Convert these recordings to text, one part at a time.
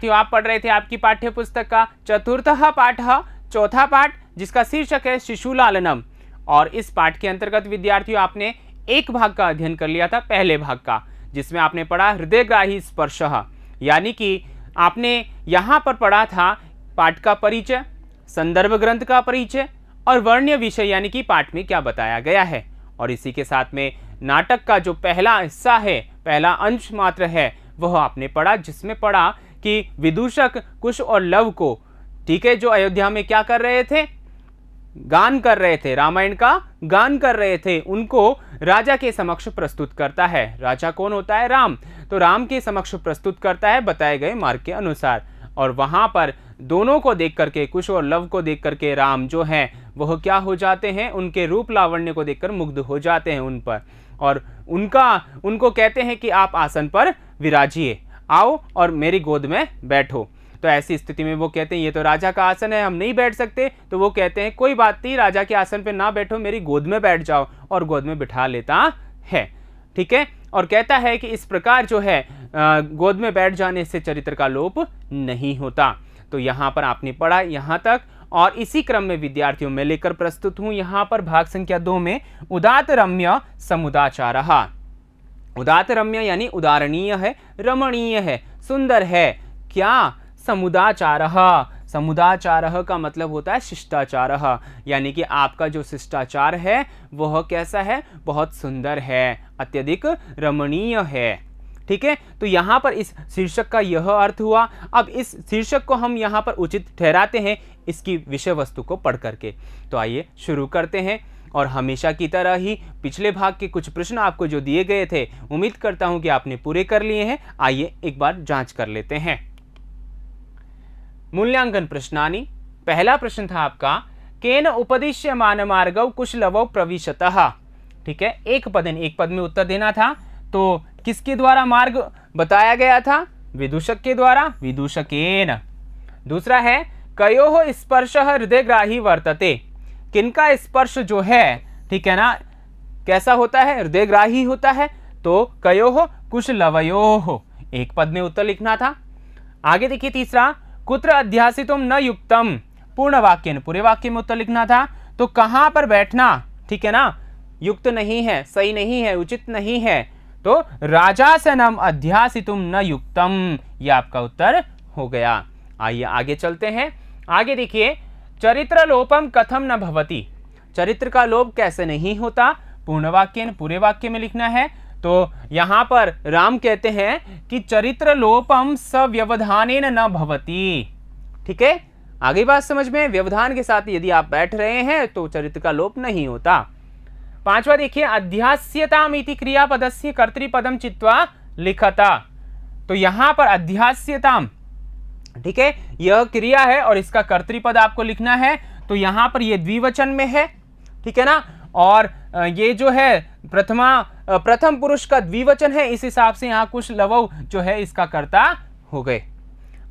आप पढ़ रहे थे आपकी पाठ्य पुस्तक का चतुर्थः पाठः, चौथा पाठ, जिसका शीर्षक है शिशुलालनम। और इस पाठ के अंतर्गत विद्यार्थियों आपने एक भाग का अध्ययन कर लिया था, पहले भाग का, जिसमें आपने पढ़ा हृदयग्राही स्पर्शः, यानी कि आपने यहाँ पर पढ़ा था पाठ का परिचय, संदर्भ ग्रंथ का परिचय और वर्ण्य विषय, यानी कि पाठ में क्या बताया गया है। और इसी के साथ में नाटक का जो पहला हिस्सा है, पहला अंश मात्र है, वह आपने पढ़ा, जिसमें पढ़ा कि विदूषक कुश और लव को, ठीक है, जो अयोध्या में क्या कर रहे थे, गान कर रहे थे, रामायण का गान कर रहे थे, उनको राजा के समक्ष प्रस्तुत करता है। राजा कौन होता है? राम। तो राम के समक्ष प्रस्तुत करता है बताए गए मार्ग के अनुसार। और वहां पर दोनों को देख करके, कुश और लव को देख करके राम जो हैं वह क्या हो जाते हैं, उनके रूप लावण्य को देखकर मुग्ध हो जाते हैं उन पर, और उनको कहते हैं कि आप आसन पर विराजिए, आओ और मेरी गोद में बैठो। तो ऐसी स्थिति में वो कहते हैं ये तो राजा का आसन है, हम नहीं बैठ सकते। तो वो कहते हैं कोई बात नहीं, राजा के आसन पे ना बैठो, मेरी गोद में बैठ जाओ, और गोद में बिठा लेता है, ठीक है। और कहता है कि इस प्रकार जो है गोद में बैठ जाने से चरित्र का लोप नहीं होता। तो यहाँ पर आपने पढ़ा यहाँ तक, और इसी क्रम में विद्यार्थियों में लेकर प्रस्तुत हूँ यहाँ पर भाग संख्या 2 में उदात रम्य समुदाचारः। उदात रम्य यानी उदारणीय है, रमणीय है, सुंदर है। क्या? समुदाचारः। समुदाचारः का मतलब होता है शिष्टाचारः, यानी कि आपका जो शिष्टाचार है वह कैसा है? बहुत सुंदर है, अत्यधिक रमणीय है, ठीक है। तो यहाँ पर इस शीर्षक का यह अर्थ हुआ। अब इस शीर्षक को हम यहाँ पर उचित ठहराते हैं इसकी विषय वस्तु को पढ़ करके। तो आइए शुरू करते हैं। और हमेशा की तरह ही पिछले भाग के कुछ प्रश्न आपको जो दिए गए थे, उम्मीद करता हूँ कि आपने पूरे कर लिए हैं। आइए एक बार जांच कर लेते हैं। मूल्यांकन प्रश्नानि। पहला प्रश्न था आपका, केन उपदिश्यमान मार्गौ कुशलवौ प्रविशतः। ठीक है, एक पद में उत्तर देना था। तो किसके द्वारा मार्ग बताया गया था? विदूषक के द्वारा, विदूषकेन। दूसरा है, कयोः स्पर्शः हृदयग्राही वर्तते। किनका स्पर्श जो है, ठीक है ना, कैसा होता है? हृदयग्राही होता है। तो कयोः कुशलवयोः, एक पद में उत्तर लिखना था। आगे देखिए तीसरा, कुत्र अध्यासितुम न युक्तम, पूर्ण वाक्य, पूरे वाक्य में उत्तर लिखना था। तो कहां पर बैठना, ठीक है ना, युक्त नहीं है, सही नहीं है, उचित नहीं है। तो राजासनम अध्यासितुम न युक्तम, यह आपका उत्तर हो गया। आइए आगे चलते हैं। आगे देखिए, चरित्र लोपम कथम न भवति। चरित्र का लोप कैसे नहीं होता? पूर्ण वाक्य, पूरे वाक्य में लिखना है। तो यहां पर राम कहते हैं कि चरित्र लोपम सव्यवधानेन न भवति। ठीक है, आगे बात समझ में, व्यवधान के साथ यदि आप बैठ रहे हैं तो चरित्र का लोप नहीं होता। पांचवा देखिए, अध्यास्यताम इति क्रियापदस्य कर्तृपदम चित्वा लिखता। तो यहां पर अध्यास्यताम, ठीक है, यह क्रिया है और इसका कर्तृपद आपको लिखना है। तो यहां पर यह द्विवचन में है, ठीक है ना, और ये जो है प्रथम पुरुष का द्विवचन है, इस हिसाब से यहाँ कुशलवौ जो है इसका कर्ता हो गए।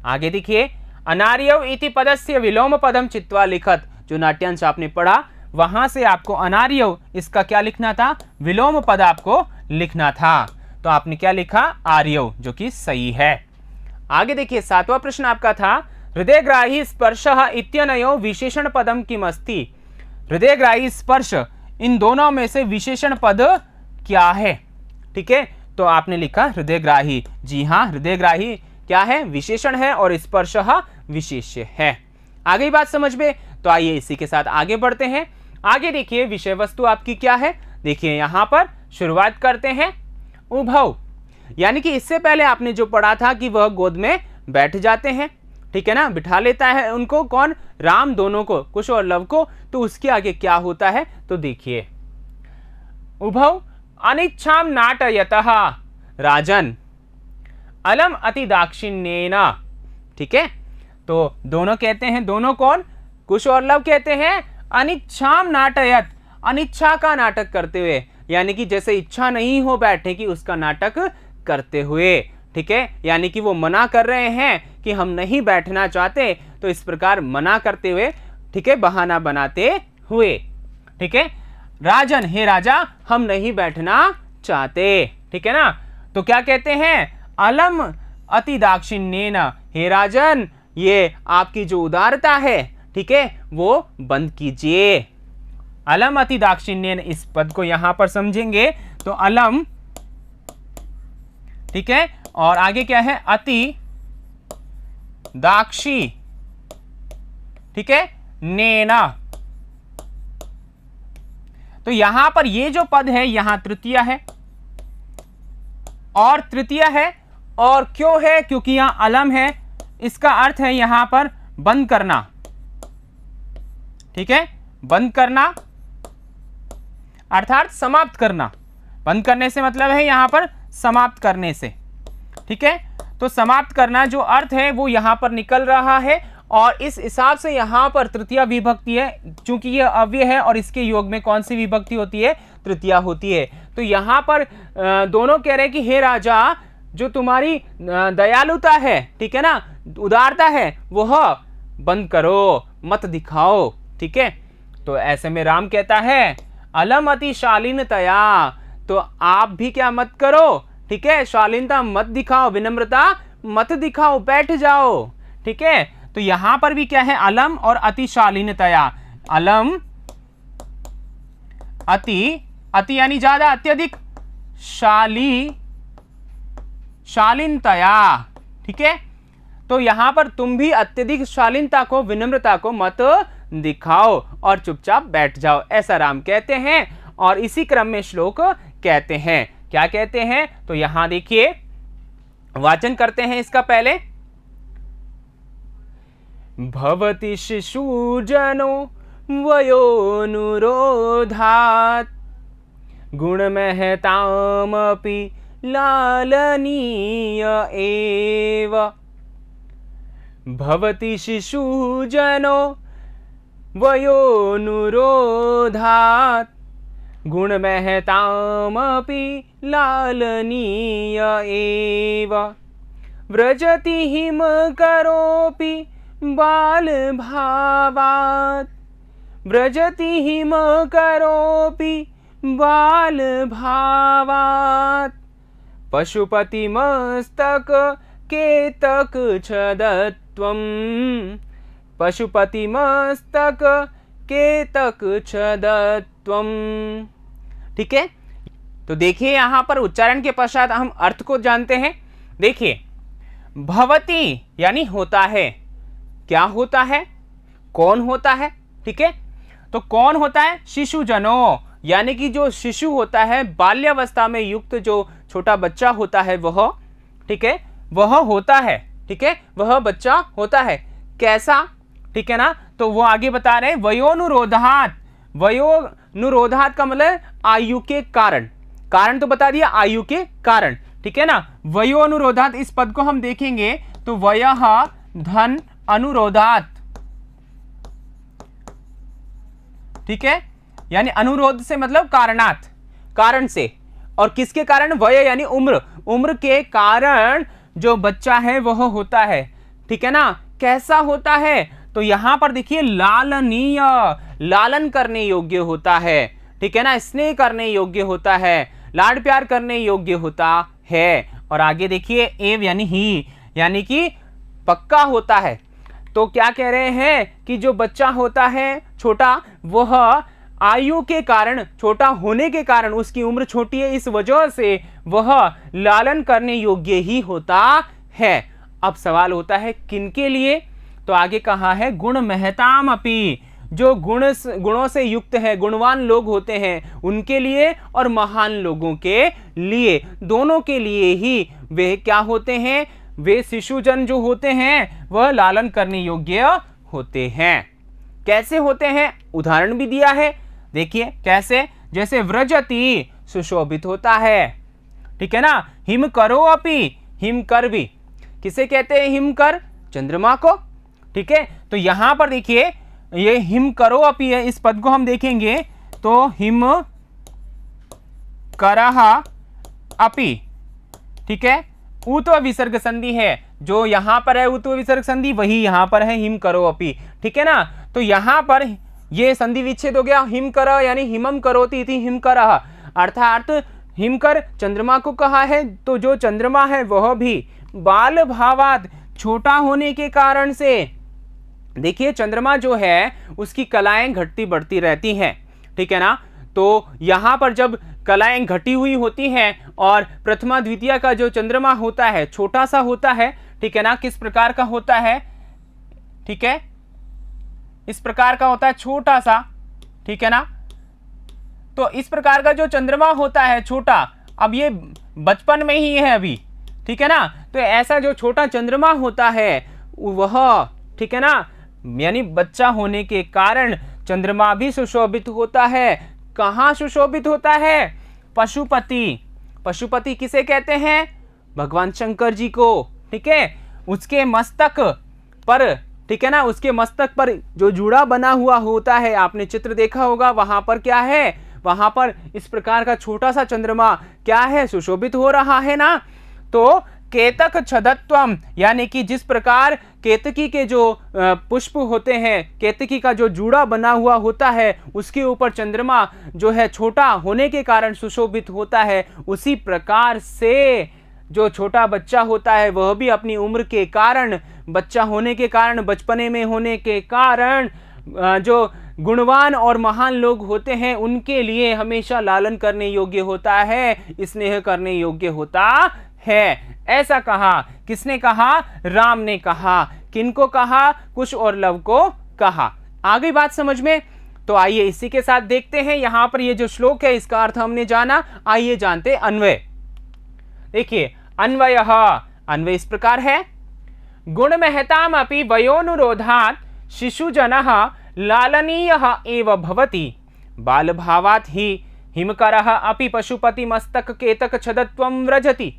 आगे देखिए, अनार्यौ इति पदस्य विलोम पदम चित्वा लिखत। जो नाट्यांश आपने पढ़ा वहां से आपको अनार्यौ इसका क्या लिखना था? विलोम पद आपको लिखना था। तो आपने क्या लिखा? आर्यौ, जो कि सही है। आगे देखिए, सातवां प्रश्न आपका था, हृदयग्राही स्पर्शः इत्यनयो विशेषण पदम किमस्ति। हृदयग्राही स्पर्श, इन दोनों में से विशेषण पद क्या है? ठीक है, तो आपने लिखा हृदयग्राही। जी हाँ, हृदयग्राही क्या है? विशेषण है, और स्पर्शः विशेष्य है। आगे बात समझ में। तो आइए इसी के साथ आगे बढ़ते हैं। आगे देखिए, विषय वस्तु आपकी क्या है? देखिए यहां पर शुरुआत करते हैं, उभौ, यानी कि इससे पहले आपने जो पढ़ा था कि वह गोद में बैठ जाते हैं, ठीक है ना, बिठा लेता है उनको। कौन? राम, दोनों को, कुश और लव को। तो उसके आगे क्या होता है? तो देखिए, उभौ अनिच्छाम नाटयतः राजन अलम अति दाक्षिण्येन। ठीक है, तो दोनों कहते हैं, दोनों कौन? कुश और लव कहते हैं अनिच्छाम नाटयत, अनिच्छा का नाटक करते हुए, यानी कि जैसे इच्छा नहीं हो बैठने की उसका नाटक करते हुए। ठीक है, यानी कि वो मना कर रहे हैं कि हम नहीं बैठना चाहते, तो इस प्रकार मना करते हुए, ठीक है, बहाना बनाते हुए। ठीक है, राजन, हे राजा, हम नहीं बैठना चाहते। ठीक है ना, तो क्या कहते हैं? अलम अति दाक्षिण्येन, हे राजन, ये आपकी जो उदारता है, ठीक है, वो बंद कीजिए। अलम अति दाक्षिण्येन, इस पद को यहां पर समझेंगे तो अलम, ठीक है, और आगे क्या है, अति दाक्षी, ठीक है, नेना। तो यहां पर ये जो पद है यहां तृतीया है, और तृतीया है, और क्यों है, क्योंकि यहां अलम है, इसका अर्थ है यहां पर बंद करना, ठीक है, बंद करना अर्थात समाप्त करना। बंद करने से मतलब है यहां पर समाप्त करने से, ठीक है। तो समाप्त करना जो अर्थ है वो यहां पर निकल रहा है, और इस हिसाब से यहां पर तृतीया विभक्ति है, क्योंकि ये अव्यय है और इसके योग में कौन सी विभक्ति होती है, तृतीया होती है। तो यहां पर दोनों कह रहे हैं कि हे राजा, जो तुम्हारी दयालुता है, ठीक है ना, उदारता है, वह बंद करो, मत दिखाओ, ठीक है। तो ऐसे में राम कहता है अलम अति शालीनतया, तो आप भी क्या मत करो, ठीक है, शालीनता मत दिखाओ, विनम्रता मत दिखाओ, बैठ जाओ, ठीक है। तो यहां पर भी क्या है, अलम और अति शालीनतया। अलम अति, अति यानी ज्यादा, अत्यधिक, शालीनतया, ठीक है। तो यहां पर तुम भी अत्यधिक शालीनता को, विनम्रता को मत दिखाओ और चुपचाप बैठ जाओ, ऐसा राम कहते हैं। और इसी क्रम में श्लोक कहते हैं, क्या कहते हैं, तो यहां देखिए वाचन करते हैं इसका पहले। भवति शिशुजनो वयोनुरोधात् गुणमहतामपि लालनीय एव। भवति शिशुजनो वयोनुरोधात् गुणमहतामपि लालनीय एव। व्रजति हिमकरोऽपि बालभावात्, व्रजति हिमकरोऽपि बालभावात्। पशुपतिमस्तक केतकच्छदत्वम्, पशुपतिमस्तक केतकच्छदत्वम्, ठीक है। तो देखिए यहां पर उच्चारण के पश्चात हम अर्थ को जानते हैं। देखिए भवति यानी होता है, क्या होता है, कौन होता है, ठीक है। तो कौन होता है, शिशुजनो, यानी कि जो शिशु होता है, बाल्यावस्था में युक्त जो छोटा बच्चा होता है वह, ठीक है, वह होता है, ठीक है, वह बच्चा होता है। कैसा, ठीक है ना, तो वो आगे बता रहे हैं वयोनुरोधात। वयोनुरोधात का मतलब आयु के कारण, कारण तो बता दिया, आयु के कारण, ठीक है ना। वयोनुरोधात इस पद को हम देखेंगे तो वयः धन अनुरोधात, ठीक है, यानी अनुरोध से मतलब कारणात, कारण से, और किसके कारण, वय यानी उम्र, उम्र के कारण जो बच्चा है वह होता है, ठीक है ना। कैसा होता है, तो यहां पर देखिए लालनीय, लालन करने योग्य होता है, ठीक है ना, स्नेह करने योग्य होता है, लाड प्यार करने योग्य होता है। और आगे देखिए एव यानी ही, यानी कि पक्का होता है। तो क्या कह रहे हैं कि जो बच्चा होता है छोटा, वह आयु के कारण, छोटा होने के कारण, उसकी उम्र छोटी है, इस वजह से वह लालन करने योग्य ही होता है। अब सवाल होता है किनके लिए, तो आगे कहा है गुण महताम अपि, जो गुणों से युक्त है, गुणवान लोग होते हैं उनके लिए, और महान लोगों के लिए, दोनों के लिए ही वे क्या होते हैं, वे शिशुजन जो होते हैं वह लालन करने योग्य होते हैं। कैसे होते हैं, उदाहरण भी दिया है, देखिए कैसे, जैसे व्रजति सुशोभित होता है, ठीक है ना। हिम करो अपि, हिम कर भी किसे कहते हैं, हिम कर, चंद्रमा को, ठीक है। तो यहां पर देखिए ये हिम करो अपि है, इस पद को हम देखेंगे तो हिम करह अपि, ठीक है, उत्व विसर्ग संधि है, जो यहां पर है उत्व विसर्ग संधि वही यहां पर है हिम करो अपि, ठीक है ना। तो यहां पर ये संधि विच्छेद हो गया, हिम कर यानी हिमम करोति इति हिम करह, अर्थात हिमकर चंद्रमा को कहा है, तो जो चंद्रमा है वह भी बाल भावात, छोटा होने के कारण से देखिए चंद्रमा जो है उसकी कलाएं घटती बढ़ती रहती हैं, ठीक है ना। तो यहां पर जब कलाएं घटी हुई होती हैं और प्रथमा द्वितीय का जो चंद्रमा होता है छोटा सा होता है, ठीक है ना, किस प्रकार का होता है, ठीक है, इस प्रकार का होता है छोटा सा, ठीक है ना। तो इस प्रकार का जो चंद्रमा होता है छोटा, अब ये बचपन में ही है अभी, ठीक है ना। तो ऐसा जो छोटा चंद्रमा होता है वह, ठीक है ना, यानी बच्चा होने के कारण चंद्रमा भी सुशोभित होता है। कहाँ सुशोभित होता है? पशुपति। पशुपति किसे कहते हैं? भगवान शंकर जी को, ठीक है। उसके मस्तक पर, ठीक है ना, उसके मस्तक पर जो जूड़ा बना हुआ होता है, आपने चित्र देखा होगा, वहां पर क्या है, वहां पर इस प्रकार का छोटा सा चंद्रमा क्या है, सुशोभित हो रहा है ना। तो केतक छदत्वम, यानी कि जिस प्रकार केतकी के जो पुष्प होते हैं, केतकी का जो जूड़ा बना हुआ होता है, उसके ऊपर चंद्रमा जो है छोटा होने के कारण सुशोभित होता है, उसी प्रकार से जो छोटा बच्चा होता है वह भी अपनी उम्र के कारण, बच्चा होने के कारण, बचपने में होने के कारण जो गुणवान और महान लोग होते हैं उनके लिए हमेशा लालन करने योग्य होता है, स्नेह करने योग्य होता है। ऐसा कहा, किसने कहा? राम ने कहा। किनको कहा? कुश और लव को कहा। आ गई बात समझ में? तो आइए इसी के साथ देखते हैं, यहां पर ये जो श्लोक है इसका अर्थ हमने जाना, आइए जानते अन्वय। देखिए अन्वय, अन्वय इस प्रकार है, गुण महताम अपि वयोनुरोधात् शिशुजनः लालनीयः एव भवति, बाल भावात् ही हिमकरः अपि पशुपति मस्तक केतक छदत्वं व्रजति।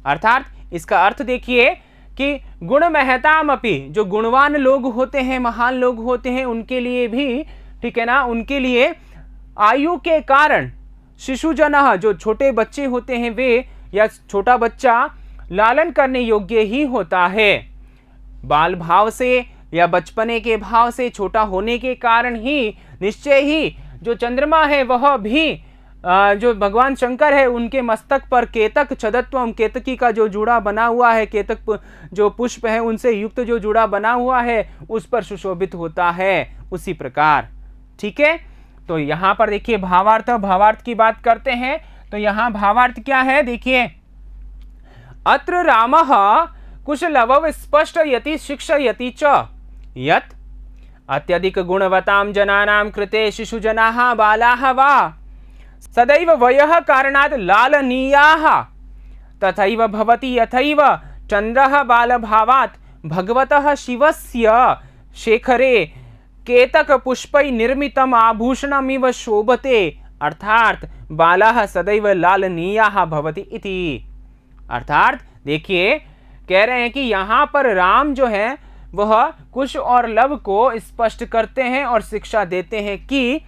अर्थात इसका अर्थ देखिए कि गुण महताम अपि, जो गुणवान लोग होते हैं, महान लोग होते हैं, उनके लिए भी, ठीक है ना, उनके लिए आयु के कारण शिशुजनः, जो छोटे बच्चे होते हैं वे, या छोटा बच्चा लालन करने योग्य ही होता है। बाल भाव से या बचपने के भाव से, छोटा होने के कारण ही निश्चय ही जो चंद्रमा है वह भी जो भगवान शंकर है उनके मस्तक पर केतक छदत्वम, केतकी का जो जूड़ा बना हुआ है, केतक जो पुष्प है उनसे युक्त जो जूड़ा बना हुआ है उस पर सुशोभित होता है, उसी प्रकार, ठीक है। तो यहां पर देखिए भावार्थ, भावार्थ की बात करते हैं। तो यहां भावार्थ क्या है, देखिए, अत्र रामः कुशलवौ स्पष्टयति शिक्षयति च यत् अत्यधिक गुणवतां जनानां कृते शिशुजनाः बालाः वा सदैव वयः कारणात् लालनीयाः, तथैव भवति यथैव चन्द्रः बालभावात् भगवतः शिवस्य शेखरे केतक पुष्पै निर्मितम् आभूषणमिव शोभते, अर्थात बालाः सदैव लालनीयाः भवति इति। अर्थात देखिए कह रहे हैं कि यहाँ पर राम जो है वह कुश और लव को स्पष्ट करते हैं और शिक्षा देते हैं कि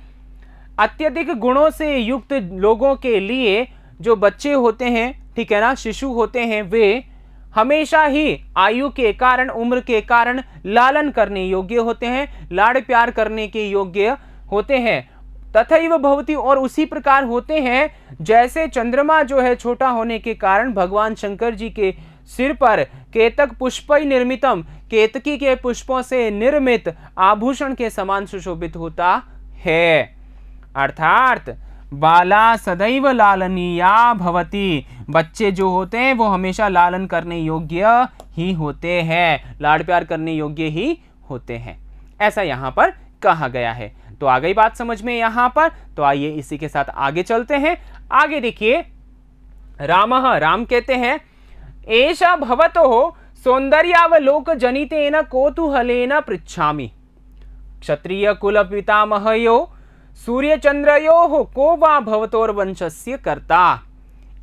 अत्यधिक गुणों से युक्त लोगों के लिए जो बच्चे होते हैं, ठीक है ना, शिशु होते हैं, वे हमेशा ही आयु के कारण, उम्र के कारण लालन करने योग्य होते हैं, लाड़ प्यार करने के योग्य होते हैं। तथैव भवति, और उसी प्रकार होते हैं जैसे चंद्रमा जो है छोटा होने के कारण भगवान शंकर जी के सिर पर केतक पुष्पै निर्मितम, केतकी के पुष्पों से निर्मित आभूषण के समान सुशोभित होता है। अर्थात बाला सदैव लालनीया भवति, बच्चे जो होते हैं वो हमेशा लालन करने योग्य ही होते हैं, लाड़ प्यार करने योग्य ही होते हैं, ऐसा यहाँ पर कहा गया है। तो आ गई बात समझ में यहाँ पर। तो आइए इसी के साथ आगे चलते हैं। आगे देखिए, रामः, राम कहते हैं, एषा भवतो सौंदर्यावलोक जनितेन कौतूहलेन पृच्छामि, क्षत्रिय कुल पितामहयो सूर्य चंद्रयो को वा भवतोर वंशस्य कर्ता।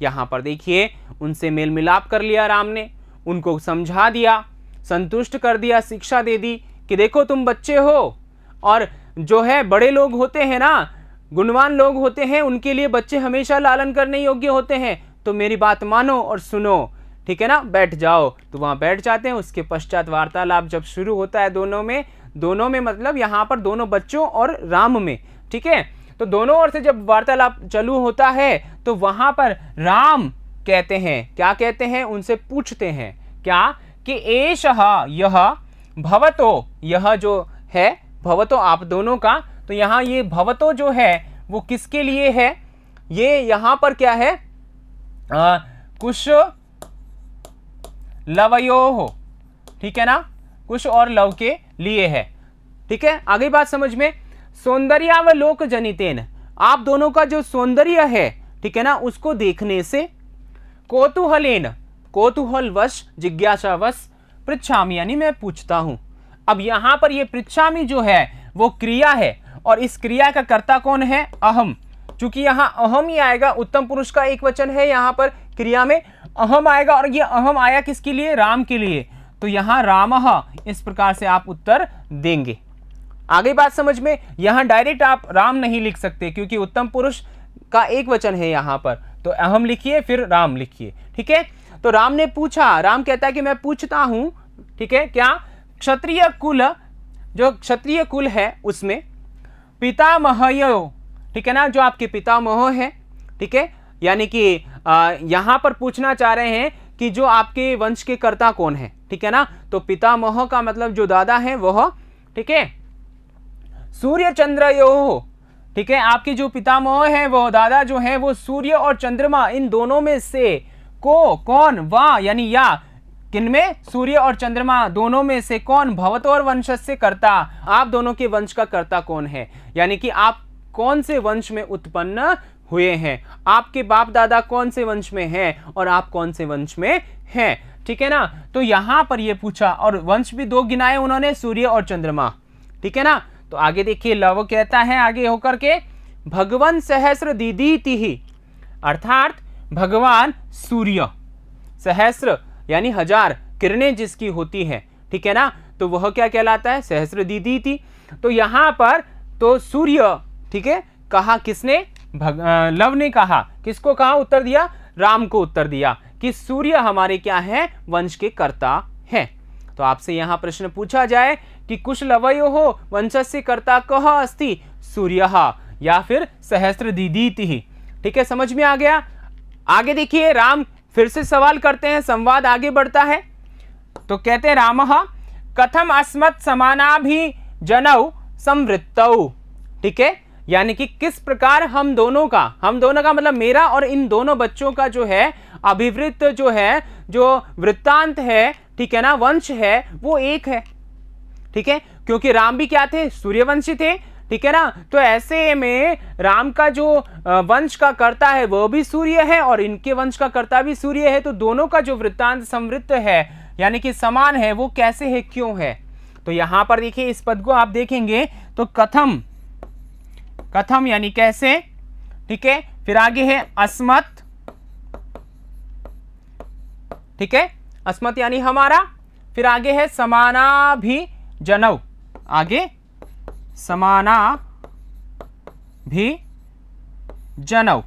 यहां पर देखिए उनसे मेल मिलाप कर लिया राम ने, उनको समझा दिया, संतुष्ट कर दिया, शिक्षा दे दी कि देखो तुम बच्चे हो, और जो है बड़े लोग होते हैं ना, गुणवान लोग होते हैं, उनके लिए बच्चे हमेशा लालन करने योग्य होते हैं, तो मेरी बात मानो और सुनो, ठीक है ना, बैठ जाओ। तो वहां बैठ जाते हैं। उसके पश्चात वार्तालाप जब शुरू होता है दोनों में मतलब यहाँ पर दोनों बच्चों और राम में, ठीक है। तो दोनों ओर से जब वार्तालाप चालू होता है तो वहां पर राम कहते हैं, क्या कहते हैं, उनसे पूछते हैं क्या कि एषः यह भवतो, यह जो है भवतो आप दोनों का, तो यहाँ ये भवतो जो है वो किसके लिए है, ये यहाँ पर क्या है कुश लवयोः, ठीक है ना, कुश और लव के लिए है। ठीक है, आगे बात समझ में। सौंदर्यावलोक जनितेन, आप दोनों का जो सौंदर्य है, ठीक है ना, उसको देखने से कौतूहलेन, कौतूहलवश जिज्ञासावश पृच्छामि, यानी मैं पूछता हूं। अब यहां पर ये पृच्छामि जो है वो क्रिया है और इस क्रिया का कर्ता कौन है, अहम। चूंकि यहां अहम ही आएगा, उत्तम पुरुष का एक वचन है, यहां पर क्रिया में अहम आएगा और ये अहम आया किसके लिए, राम के लिए, तो यहां रामः, इस प्रकार से आप उत्तर देंगे। आगे बात समझ में। यहां डायरेक्ट आप राम नहीं लिख सकते क्योंकि उत्तम पुरुष का एक वचन है यहां पर, तो अहम लिखिए फिर राम लिखिए। ठीक है, तो राम ने पूछा, राम कहता है कि मैं पूछता हूं, ठीक है, क्या क्षत्रिय कुल, जो क्षत्रिय कुल है उसमें पितामहयो, ठीक है ना, जो आपके पितामह है, ठीक है, यानी कि यहां पर पूछना चाह रहे हैं कि जो आपके वंश के कर्ता कौन है, ठीक है ना, तो पितामह का मतलब जो दादा है वह, ठीक है, सूर्य चंद्रयो, ठीक है, आपके जो पितामह है वो दादा जो है वो सूर्य और चंद्रमा इन दोनों में से कौन, वाह यानी या, किनमें, सूर्य और चंद्रमा दोनों में से कौन, भवतोर वंश से कर्ता, आप दोनों के वंश का कर्ता कौन है, यानी कि आप कौन से वंश में उत्पन्न हुए हैं, आपके बाप दादा कौन से वंश में हैं और आप कौन से वंश में हैं। ठीक है ना, तो यहां पर ये पूछा और वंश भी दो गिनाए उन्होंने, सूर्य और चंद्रमा। ठीक है ना, तो आगे देखिए लव कहता है आगे होकर के भगवान सहस्र दीदीति ही, अर्थात भगवान सूर्य, सहस्र यानी हजार किरणें जिसकी होती है, ठीक है ना, तो वह क्या कहलाता है, सहस्र दीदीति। तो यहां पर तो सूर्य, ठीक है, कहा किसने, लव ने कहा, किसको कहा, उत्तर दिया, राम को उत्तर दिया कि सूर्य हमारे क्या है, वंश के कर्ता है। तो आपसे यहां प्रश्न पूछा जाए कि कुशलवयोः वंशस्य कर्ता कः अस्ति, सूर्यः या फिर सहस्र दीदीति। ठीक है, समझ में आ गया। आगे देखिए राम फिर से सवाल करते हैं, संवाद आगे बढ़ता है। तो कहते हैं रामः कथम अस्मत् समानाभि जनौ संवृत्तौ, ठीक है, यानी कि किस प्रकार हम दोनों का मतलब मेरा और इन दोनों बच्चों का जो है अभिवृत्त जो है, जो वृत्तांत है, ठीक है ना, वंश है वो एक है। ठीक है, क्योंकि राम भी क्या थे, सूर्यवंशी थे। ठीक है ना, तो ऐसे में राम का जो वंश का कर्ता है वो भी सूर्य है और इनके वंश का कर्ता भी सूर्य है, तो दोनों का जो वृत्तांत संवृत्त है यानी कि समान है, वो कैसे है, क्यों है। तो यहां पर देखिए इस पद को आप देखेंगे तो कथम, कथम यानी कैसे, ठीक है, फिर आगे है अस्मत्, ठीक है, अस्मत् यानी हमारा, फिर आगे है समानाभि जनौ, आगे समाना भी जनौ,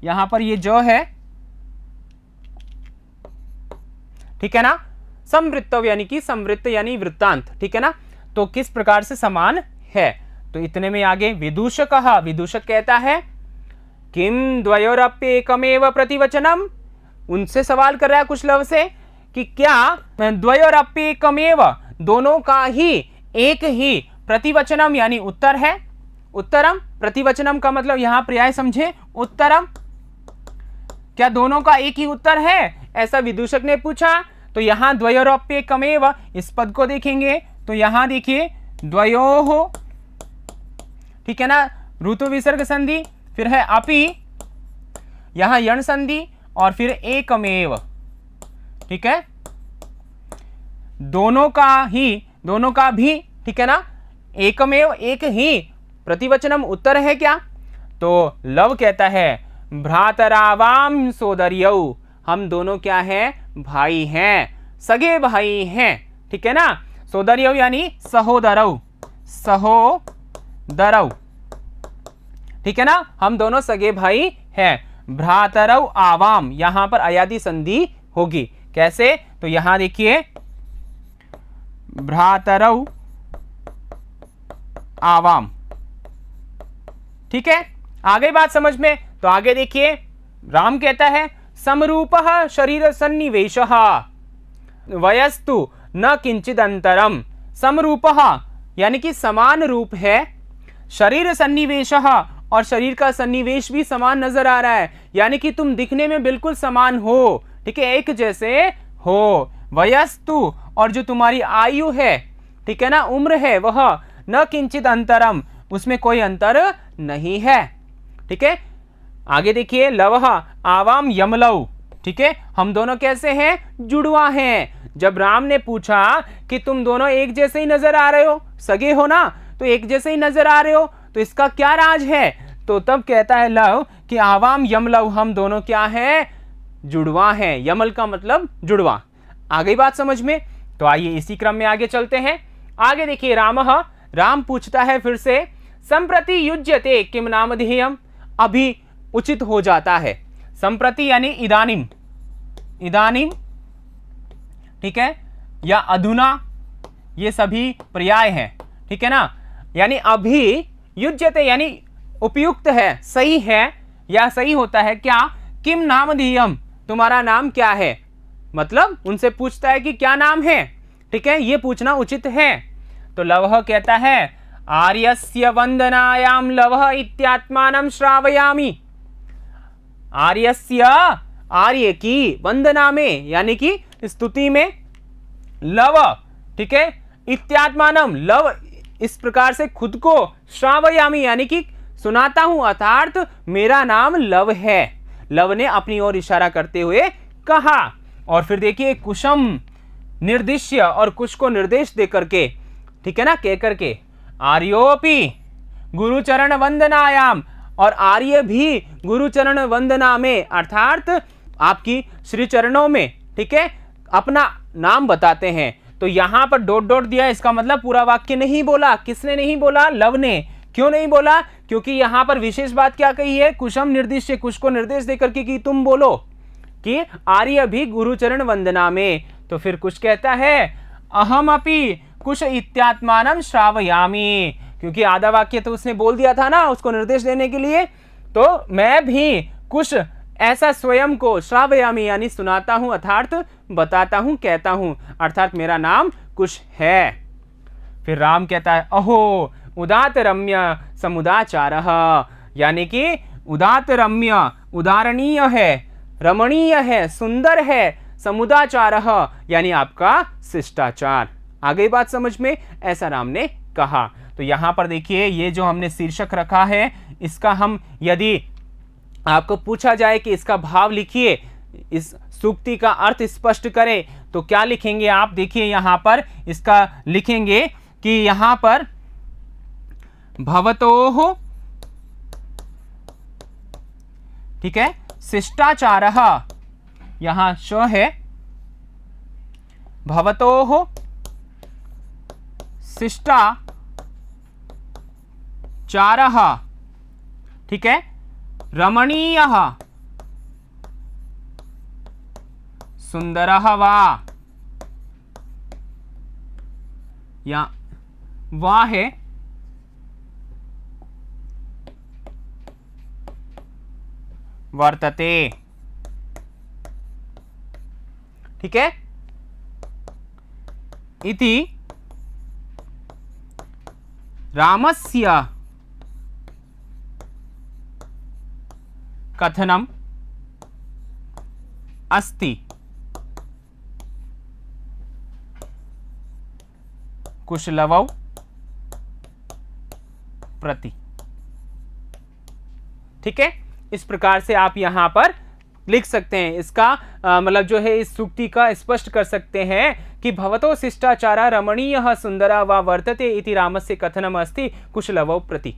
यहां पर ये जो है, ठीक है ना, संवृत्तव यानी कि संवृत्त यानी वृत्तांत, ठीक है ना, तो किस प्रकार से समान है। तो इतने में आगे विदूषकः, विदूषक कहता है किम द्वयोरप्येकमेव प्रतिवचनम, उनसे सवाल कर रहा है कुशलव से कि क्या द्वयोरप्येकमेव, दोनों का ही एक ही, प्रतिवचनम यानी उत्तर है, उत्तरम, प्रतिवचनम का मतलब यहां पर्याय समझे, उत्तरम, क्या दोनों का एक ही उत्तर है, ऐसा विदूषक ने पूछा। तो यहां द्वयोरप्येकमेव, इस पद को देखेंगे तो यहां देखिए द्वयोः, ठीक है ना, ऋतु विसर्ग संधि, फिर है अपि, यहां यण संधि और फिर एकमेव, ठीक है, दोनों का ही, दोनों का भी, ठीक है ना, एकमेव एक ही, प्रतिवचनम उत्तर है क्या। तो लव कहता है भ्रातरावाम सोदर्यौ, हम दोनों क्या है, भाई हैं, सगे भाई हैं, ठीक है ना, सोदर्यौ यानी सहोदरौ, सहोदरौ, ठीक है ना, हम दोनों सगे भाई हैं। भ्रातरौ आवाम, यहां पर अयादि संधि होगी, कैसे, तो यहां देखिए भ्रातरौ आवाम, ठीक है, आगे बात समझ में। तो आगे देखिए राम कहता है समरूपः शरीर सन्निवेशः वयस्तु न किंचित अंतरम। समरूपः यानी कि समान रूप है, शरीर सन्निवेशः और शरीर का सन्निवेश भी समान नजर आ रहा है, यानी कि तुम दिखने में बिल्कुल समान हो, ठीक है, एक जैसे हो। वयस्तु और जो तुम्हारी आयु है, ठीक है ना, उम्र है, वह न किंचित अंतरम, उसमें कोई अंतर नहीं है, ठीक है। आगे देखिए, लवः आवाम यमलौ, ठीक है, हम दोनों कैसे हैं, जुड़वा हैं। जब राम ने पूछा कि तुम दोनों एक जैसे ही नजर आ रहे हो, सगे हो ना, तो एक जैसे ही नजर आ रहे हो, तो इसका क्या राज है, तो तब कहता है लव कि आवाम यमलव, हम दोनों क्या हैं, जुड़वा हैं। यमल का मतलब जुड़वा। आ गई बात समझ में? तो आइए इसी क्रम में आगे चलते हैं। आगे देखिए, राम पूछता है फिर से, संप्रति युज्यते किम नामधेयम, अभी उचित हो जाता है। संप्रति यानी इदानीम, इदानीम, ठीक है, या अधुना, ये सभी पर्याय हैं, ठीक है ना। यानी अभी, युज्यते यानी उपयुक्त है, सही है, या सही होता है क्या, किम नामधेयम, तुम्हारा नाम क्या है, मतलब उनसे पूछता है कि क्या नाम है, ठीक है, ये पूछना उचित है। तो लवः कहता है, आर्यस्य वंदनायाम लवः इत्यात्मानं श्रावयामि। आर्यस्य, आर्य की, वंदना में यानी कि स्तुति में, लव, ठीक है, इत्यात्मानम, लव इस प्रकार से खुद को, श्रावयामी यानी कि सुनाता हूं, अर्थात मेरा नाम लव है। लव ने अपनी ओर इशारा करते हुए कहा। और फिर देखिए, कुशम निर्दिश्य, और कुश को निर्देश दे करके, ठीक है ना, कह करके, आर्योपि गुरुचरण वंदनायाम, और आर्य भी गुरुचरण वंदना में, अर्थात आपकी श्री चरणों में, ठीक है, अपना नाम बताते हैं। तो यहां पर डॉट डॉट दिया, इसका मतलब पूरा वाक्य नहीं बोला। किसने नहीं बोला, लव ने। क्यों नहीं बोला, क्योंकि यहां पर विशेष बात क्या कही है, कुशम निर्दिश्य, कुश को निर्देश देकर के कि तुम बोलो कि आर्य भी गुरुचरण वंदना में। तो फिर कुश कहता है, अहम अपि कुश इत्यात्मानं श्रावयामि, क्योंकि आधा वाक्य तो उसने बोल दिया था ना उसको निर्देश देने के लिए, तो मैं भी कुश ऐसा स्वयं को, श्रावयामी यानी सुनाता हूं, अर्थात बताता हूं, कहता हूं, अर्थात मेरा नाम कुश है। फिर राम कहता है, अहो उदात रम्य समुदाचारः, यानी कि उदात रम्य, उदारणीय है, रमणीय है, सुंदर है, समुदाचारः यानी आपका शिष्टाचार। आ गई बात समझ में? ऐसा राम ने कहा। तो यहां पर देखिए, ये जो हमने शीर्षक रखा है, इसका हम, यदि आपको पूछा जाए कि इसका भाव लिखिए, इस सूक्ति का अर्थ स्पष्ट करें, तो क्या लिखेंगे आप? देखिए यहां पर इसका लिखेंगे कि यहां पर भवतोः, ठीक है, शिष्टाचारः, यहां श है, भवतोः शिष्टाचारः, ठीक है, रमणीयः सुंदरः वा, या वा है, वर्तते, ठीक है, इति रामस्य कथनम अस्ति कुशलवौ प्रति। ठीक है, इस प्रकार से आप यहां पर लिख सकते हैं। इसका मतलब जो है इस सूक्ति का स्पष्ट कर सकते हैं कि भवतो शिष्टाचारा रमणीयः सुंदरा वा वर्तते इति रामस्य कथनम अस्ति कुशलवौ प्रति।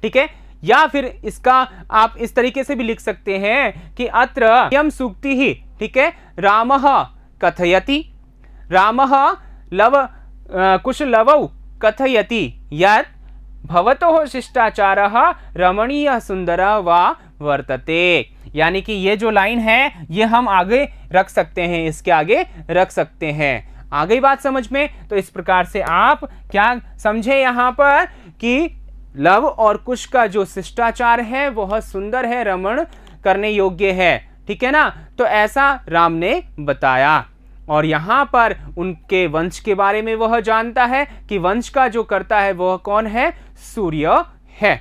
ठीक है, या फिर इसका आप इस तरीके से भी लिख सकते हैं कि अत्र यम सूक्ति ही, ठीक है, रामः कथयति, रामः लव कुशलवौ कथयति यत् भवतोः शिष्टाचारः रमणीयः सुंदरः वा वर्तते। यानी कि ये जो लाइन है ये हम आगे रख सकते हैं, इसके आगे रख सकते हैं। आ गई बात समझ में? तो इस प्रकार से आप क्या समझे यहाँ पर कि लव और कुश का जो शिष्टाचार है वह सुंदर है, रमण करने योग्य है। ठीक है ना। तो ऐसा राम ने बताया और यहाँ पर उनके वंश के बारे में वह जानता है कि वंश का जो करता है वह कौन है, सूर्य है।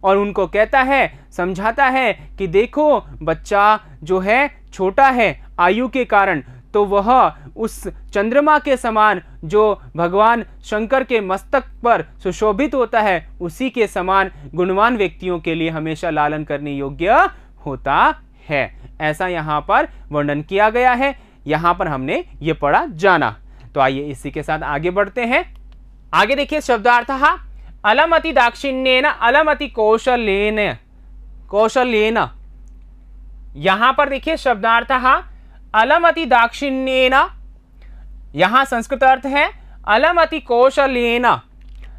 और उनको कहता है, समझाता है कि देखो बच्चा जो है छोटा है आयु के कारण, तो वह उस चंद्रमा के समान जो भगवान शंकर के मस्तक पर सुशोभित होता है उसी के समान गुणवान व्यक्तियों के लिए हमेशा लालन करने योग्य होता है। ऐसा यहाँ पर वर्णन किया गया है। यहाँ पर हमने ये पढ़ा जाना। तो आइए इसी के साथ आगे बढ़ते हैं। आगे देखिए शब्दार्थः अलमति दाक्षिण्येन अलमति कौशलेन। कौशलेन यहाँ पर देखिए शब्दार्थः अलमति दाक्षिण्येन, यहाँ संस्कृत अर्थ है अलमति कौशलेन,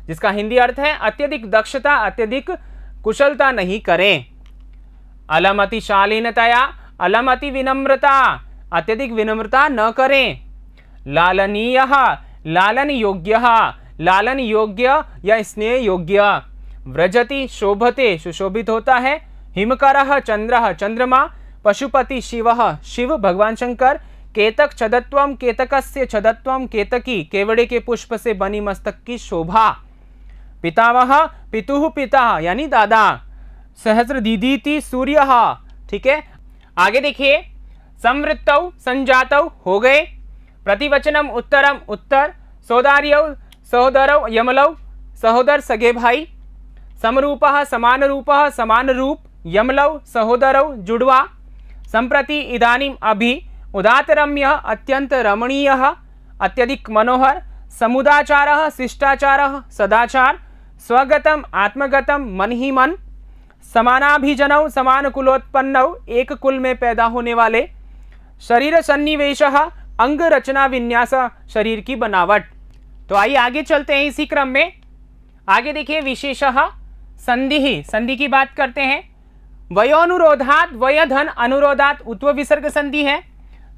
जिसका हिंदी अर्थ है अत्यधिक दक्षता अत्यधिक कुशलता नहीं करें। अलमति शालीनतया, अलमति विनम्रता, अत्यधिक विनम्रता न करें। लालनीयः, लालन योग्यः, लालन योग्य या स्नेह योग्य। व्रजति शोभते, सुशोभित होता है। हिमकरः चंद्रः, चंद्रमा। पशुपति शिवः, शिव भगवान शंकर। केतक छदत्वम, केतकस्य छदत्वम, केतकी केवड़े के पुष्प से बनी मस्तक की शोभा। पितामह, पितुः पिता यानी दादा। सहस्र दीदीति सूर्यः, ठीक है। आगे देखिए संवृत्तौ संजातौ हो गए। प्रतिवचनम उत्तरम उत्तर। सौदार्यौ सहोदरौ यमलौ, सहोदर सगे भाई। समरूपः समान रूपः समान रूप। यमलौ सहोदरौ जुड़वा। संप्रति इदानीम अभी। उदातरम्य अत्यंत रमणीयः अत्यधिक मनोहर। समुदाचारः शिष्टाचारः सदाचार। स्वगतम आत्मगतम मन ही मन। समानाभिजनौ समान कुलोत्पन्नौ, एक कुल में पैदा होने वाले। शरीर सन्निवेशः अंग रचना विन्यास, शरीर की बनावट। तो आइए आगे चलते हैं इसी क्रम में। आगे देखिए विशेषः संधि, संधि की बात करते हैं। वयोनुरोधात, वय धन अनुरोधात उत्व विसर्ग संधि है।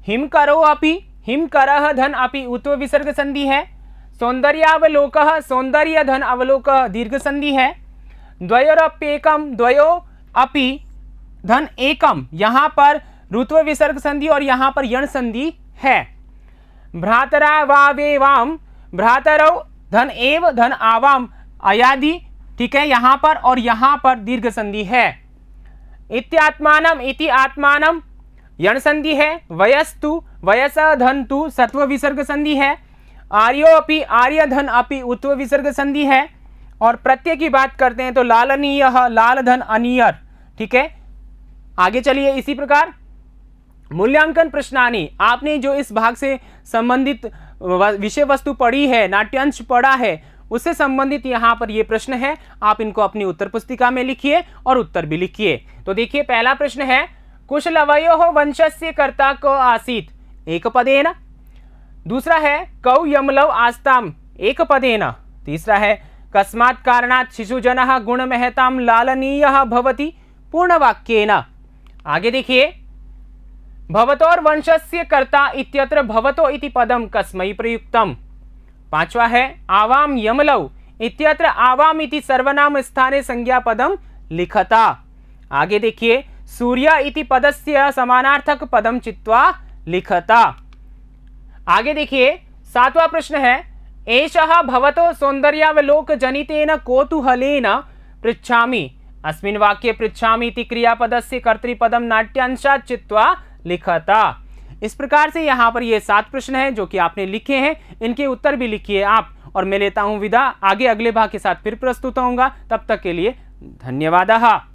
हिम करो अपि, हिम करह धन अपि उत्व विसर्ग संधि है। सौंदर्यावलोकः, सौंदर्य धन अवलोकः दीर्घ संधि है। द्वयोरप्येकम, द्वयो अपि धन एकम, यहाँ पर रुत्व विसर्ग संधि और यहाँ पर यण संधि है। भ्रातरा वावेवाम, भ्रातरौ धन एव धन आवाम अयादि, ठीक है, यहाँ पर और यहाँ पर दीर्घ संधि है। इत्यात्मानम, इति आत्मानम यण संधि है। वयस्तु, वयस धन तु सत्व विसर्ग संधि है। आर्यो अपि, आर्य धन अपि उत्व विसर्ग संधि है। और प्रत्यय की बात करते हैं तो लालनीयः, लाल धन अनियर, ठीक है। आगे चलिए इसी प्रकार मूल्यांकन प्रश्नानि, आपने जो इस भाग से संबंधित विषय वस्तु पढ़ी है, नाट्यांश पढ़ा है, उससे संबंधित यहाँ पर ये प्रश्न है। आप इनको अपनी उत्तर पुस्तिका में लिखिए और उत्तर भी लिखिए। तो देखिए पहला प्रश्न है कुशलवयोः वंशस्य कर्ता को आसीत्, एक पदेन। दूसरा है कौ यमलौ आस्ताम, एक पदेन। तीसरा है कस्मात् कारणात् शिशुजनः गुणमहतां लालनीयः भवति, पूर्णवाक्येन। आगे देखिए भवतोर वंशस्य कर्ता इत्यत्र भवतो इति पदम कस्मै प्रयुक्तम। पांचवा है आवाम यमलौ इत्यत्र आवाम इति सर्वनाम स्थाने संज्ञा पदम लिखता। आगे देखिए सूर्य इति पदस्य समानार्थक पदम चित्वा लिखता। आगे देखिए सातवां प्रश्न है एषः भवतो सौंदर्यावलोक जनितेन कौतूहलेन पृच्छामि, अस्मिन् वाक्ये पृच्छामि इति क्रियापदस्य कर्तृपदम नाट्यांशात् चित्वा लिखता। इस प्रकार से यहाँ पर ये 7 प्रश्न हैं जो कि आपने लिखे हैं, इनके उत्तर भी लिखिए आप। और मैं लेता हूँ विदा, आगे अगले भाग के साथ फिर प्रस्तुत होऊंगा। तब तक के लिए धन्यवाद।